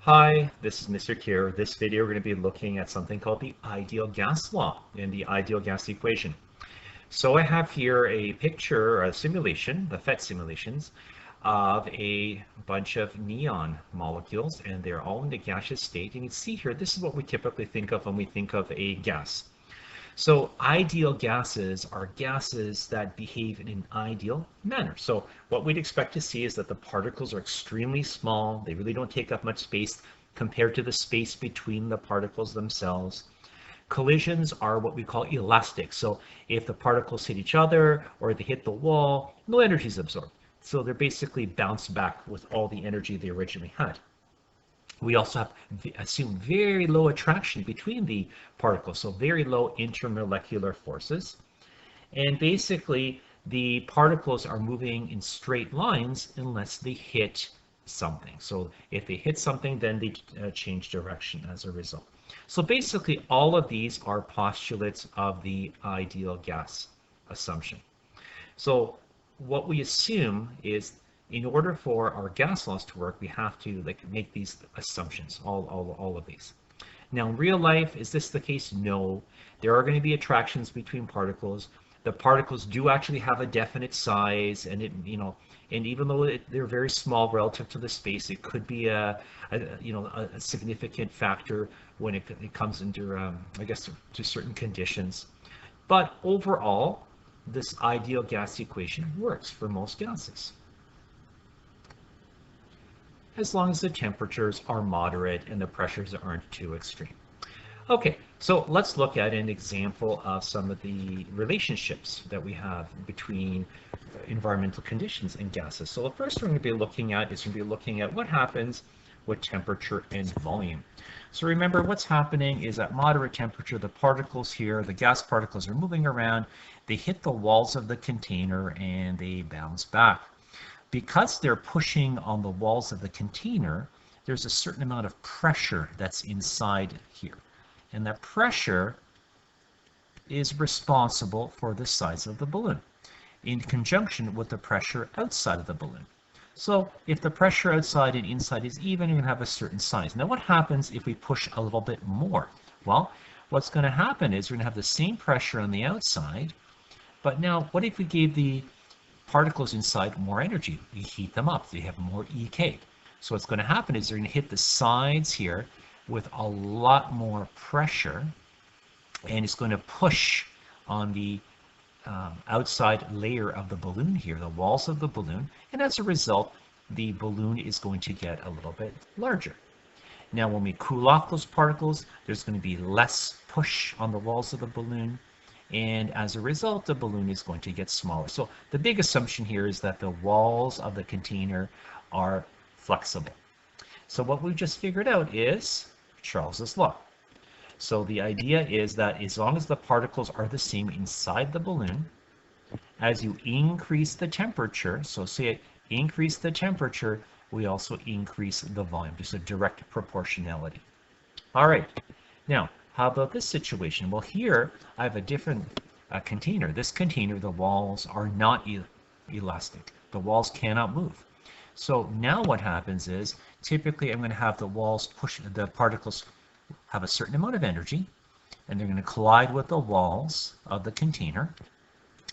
Hi, this is Mr. Kier. This video we're going to be looking at something called the ideal gas law and the ideal gas equation. So I have here a picture, a simulation, the PhET simulations, of a bunch of neon molecules, and they're all in the gaseous state. And you can see here, this is what we typically think of when we think of a gas. So ideal gases are gases that behave in an ideal manner. So what we'd expect to see is that the particles are extremely small. They really don't take up much space compared to the space between the particles themselves. Collisions are what we call elastic. So if the particles hit each other or they hit the wall, no energy is absorbed. So they're basically bounced back with all the energy they originally had. We also have assume very low attraction between the particles, so very low intermolecular forces. And basically, the particles are moving in straight lines unless they hit something. So if they hit something, then they change direction as a result. So basically, all of these are postulates of the ideal gas assumption. So what we assume is in order for our gas laws to work, we have to make these assumptions, all of these. Now, in real life, is this the case? No. There are going to be attractions between particles. The particles do actually have a definite size, and and even though they're very small relative to the space, it could be a significant factor when it comes into, I guess, to certain conditions. But overall, this ideal gas equation works for most gases, as long as the temperatures are moderate and the pressures aren't too extreme. Okay, so let's look at an example of some of the relationships that we have between environmental conditions and gases. So the first we're going to be looking at is what happens with temperature and volume. So remember, what's happening is at moderate temperature, the particles here, the gas particles are moving around, they hit the walls of the container and they bounce back. Because they're pushing on the walls of the container, there's a certain amount of pressure that's inside here. And that pressure is responsible for the size of the balloon in conjunction with the pressure outside of the balloon. So if the pressure outside and inside is even, you're going to have a certain size. Now what happens if we push a little bit more? Well, what's going to happen is we're going to have the same pressure on the outside, but now what if we gave the particles inside more energy? We heat them up. They have more EK. So what's going to happen is they're going to hit the sides here with a lot more pressure, and it's going to push on the outside layer of the balloon here, the walls of the balloon, and as a result, the balloon is going to get a little bit larger. Now, when we cool off those particles, there's going to be less push on the walls of the balloon, and as a result, the balloon is going to get smaller. So the big assumption here is that the walls of the container are flexible. So what we've just figured out is Charles's law. So the idea is that as long as the particles are the same inside the balloon, as you increase the temperature, so say increase the temperature, we also increase the volume, just a direct proportionality. All right, now, how about this situation? Well, here I have a different container. This container, the walls are not elastic. The walls cannot move. So now what happens is, typically I'm going to have the walls push, the particles have a certain amount of energy, and they're going to collide with the walls of the container,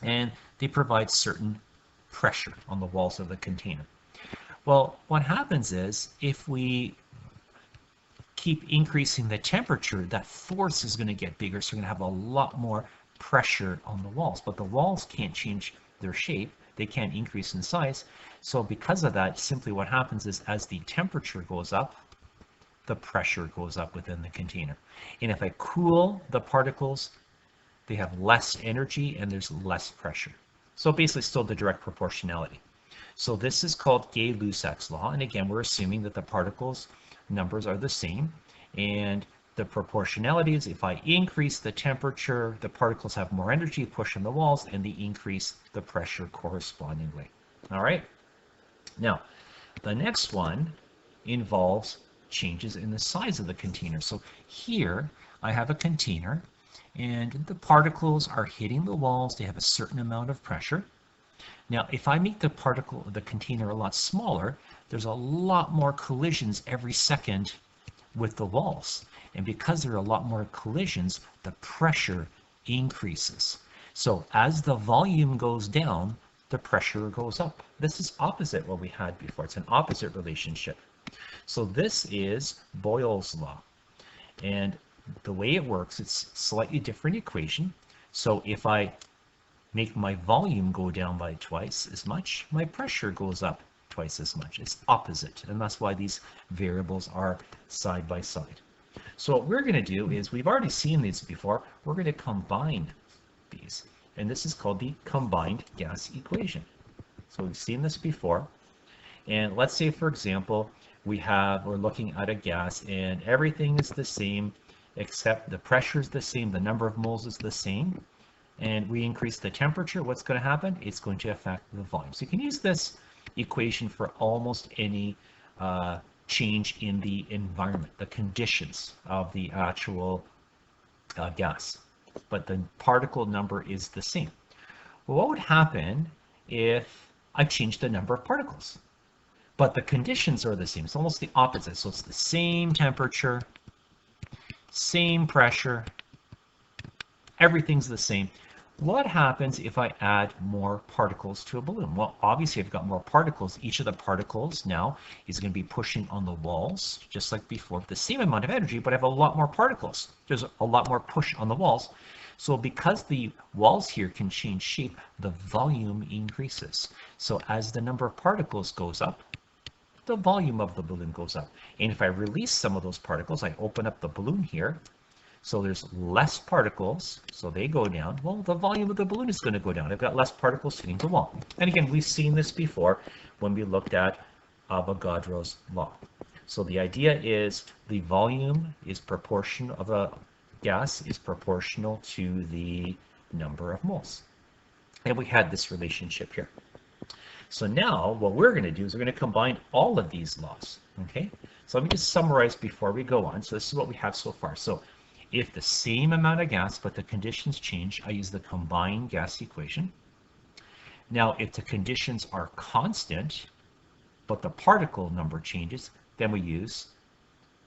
and they provide certain pressure on the walls of the container. Well, what happens is, if we keep increasing the temperature, that force is going to get bigger, so we're going to have a lot more pressure on the walls. But the walls can't change their shape, they can't increase in size. So because of that, simply what happens is as the temperature goes up, the pressure goes up within the container. And if I cool the particles, they have less energy and there's less pressure. So basically still the direct proportionality. So this is called Gay-Lussac's law. And again, we're assuming that the particles numbers are the same. And the proportionality is if I increase the temperature, the particles have more energy push on the walls, and they increase the pressure correspondingly. All right. Now, the next one involves changes in the size of the container. So here I have a container, and the particles are hitting the walls. They have a certain amount of pressure. Now, if I make the container a lot smaller, there's a lot more collisions every second with the walls. And because there are a lot more collisions, the pressure increases. So as the volume goes down, the pressure goes up. This is opposite what we had before. It's an opposite relationship. So this is Boyle's law. And the way it works, it's slightly different equation. So if I make my volume go down by twice as much, my pressure goes up twice as much. It's opposite, and that's why these variables are side by side. So what we're going to do is, we've already seen these before, we're going to combine these, and this is called the combined gas equation. So we've seen this before, and let's say, for example, we're looking at a gas and everything is the same except the pressure is the same, the number of moles is the same, and we increase the temperature. What's going to happen? It's going to affect the volume. So you can use this equation for almost any change in the environment, the conditions of the actual gas, but the particle number is the same. Well, what would happen if I change the number of particles? But the conditions are the same. It's almost the opposite. So it's the same temperature, same pressure, everything's the same. What happens if I add more particles to a balloon? Well, obviously I've got more particles. Each of the particles now is going to be pushing on the walls, just like before, with the same amount of energy, but I have a lot more particles. There's a lot more push on the walls. So because the walls here can change shape, the volume increases. So as the number of particles goes up, the volume of the balloon goes up. And if I release some of those particles, I open up the balloon here, so there's less particles, so they go down. Well, the volume of the balloon is going to go down. I've got less particles hitting the wall. And again, we've seen this before when we looked at Avogadro's law. So the idea is the volume is proportional of a gas is proportional to the number of moles. And we had this relationship here. So now what we're going to do is we're going to combine all of these laws. Okay, so let me just summarize before we go on. So this is what we have so far. So if the same amount of gas but the conditions change, I use the combined gas equation. Now if the conditions are constant but the particle number changes, then we use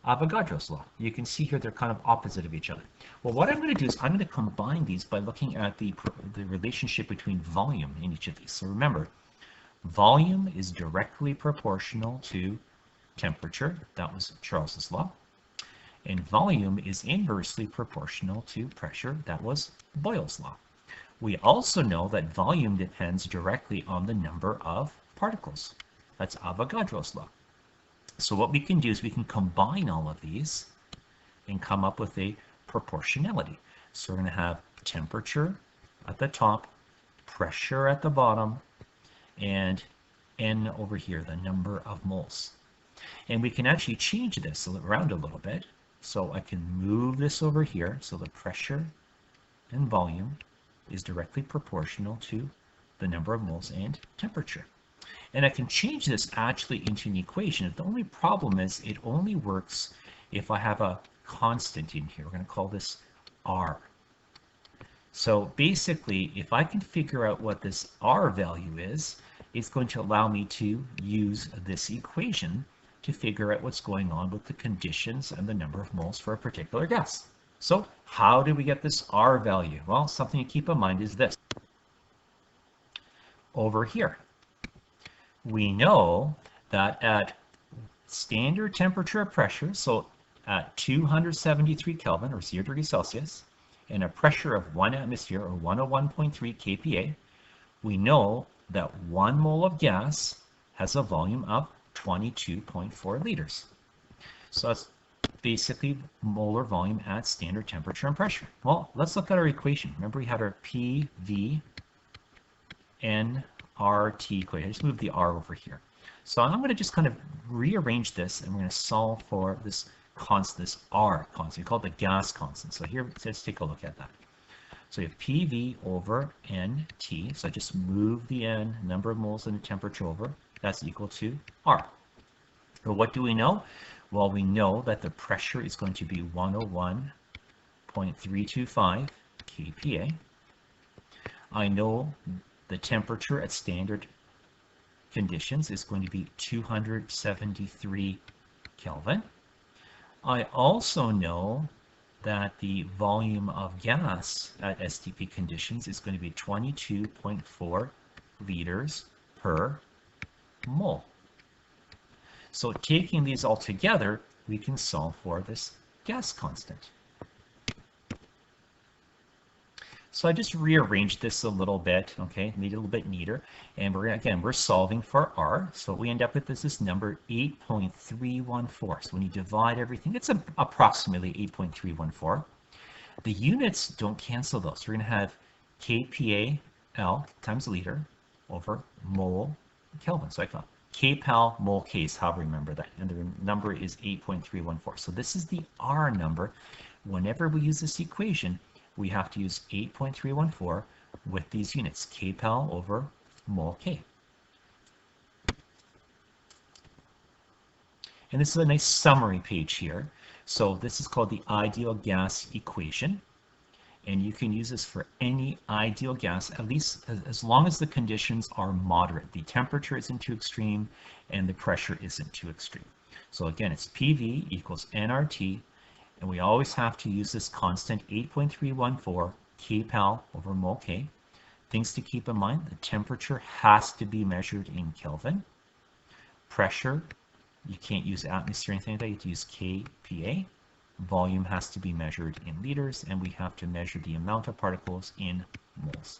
Avogadro's law. You can see here they're kind of opposite of each other. Well, what I'm going to do is I'm going to combine these by looking at the relationship between volume in each of these. So remember, volume is directly proportional to temperature. That was Charles's law. And volume is inversely proportional to pressure. That was Boyle's law. We also know that volume depends directly on the number of particles. That's Avogadro's law. So what we can do is we can combine all of these and come up with a proportionality. So we're going to have temperature at the top, pressure at the bottom, and N over here, the number of moles. And we can actually change this around a little bit. So I can move this over here. So the pressure and volume is directly proportional to the number of moles and temperature. And I can change this actually into an equation. The only problem is it only works if I have a constant in here. We're going to call this R. So basically, if I can figure out what this R value is, it's going to allow me to use this equation to figure out what's going on with the conditions and the number of moles for a particular gas. So how do we get this R value? Well, something to keep in mind is this. Over here, we know that at standard temperature or pressure, so at 273 Kelvin or 0 degrees Celsius, and a pressure of 1 atmosphere or 101.3 kPa, we know that 1 mole of gas has a volume of 22.4 liters. So that's basically molar volume at standard temperature and pressure. Well, let's look at our equation. Remember we had our PV nRT equation. I just moved the R over here. So I'm going to just kind of rearrange this, and we're going to solve for this constant, this R constant. We call it the gas constant. So here, let's take a look at that. So you have PV over NT. So I just move the N, number of moles and the temperature over. That's equal to R. So what do we know? Well, we know that the pressure is going to be 101.325 kPa. I know the temperature at standard conditions is going to be 273 Kelvin. I also know that the volume of gas at STP conditions is going to be 22.4 liters per mole. So taking these all together, we can solve for this gas constant. So I just rearranged this a little bit, okay, made it a little bit neater. And we're solving for R. So what we end up with is this number 8.314. So when you divide everything, it's approximately 8.314. The units don't cancel though. So we're going to have kPa(L) times liter over mole Kelvin. So I thought kPa mole K is how I remember that. And the number is 8.314. So this is the R number. Whenever we use this equation, we have to use 8.314 with these units, kPa over mole K. And this is a nice summary page here. So this is called the ideal gas equation. And you can use this for any ideal gas, at least as long as the conditions are moderate. The temperature isn't too extreme and the pressure isn't too extreme. So again, it's PV equals nRT. And we always have to use this constant 8.314 kPa over mole K. Things to keep in mind, the temperature has to be measured in Kelvin. Pressure, you can't use atmosphere or anything like that, you have to use kPa. Volume has to be measured in liters, and we have to measure the amount of particles in moles.